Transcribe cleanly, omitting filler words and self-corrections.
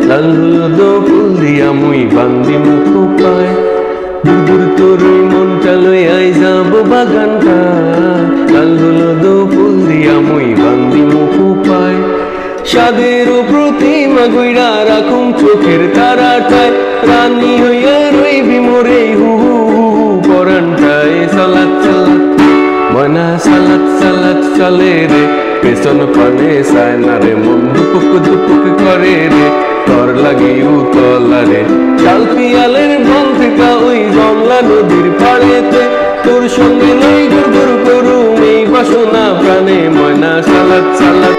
লাল হলুদ ফুল দিয়া মুই বান্দি মুখ পায় দূর দূর তোর মনটা লইয়াই যাব বাগানটা লাল হলুদ ফুল দিয়া মুই বান্দি মুখ পায় সাদের প্রতিমা গইরা রাখুম চোখের তারাটায় রানী হইয়া রইবি মোরে হু হু হু পরানটায় সালাত সালাত মনা সালাত সালাত চলে রে পেছন পানে চায় না রে মন দুপুক দুপুক করে রে তোর লাগি উতলা রে চাল পিয়ালের বন থেকে ওই জমলা নদীর পাড়েতে তোর সঙ্গে লই গুড় গুড় করুম এই বাসনা প্রাণে ময়না সালাত সালাত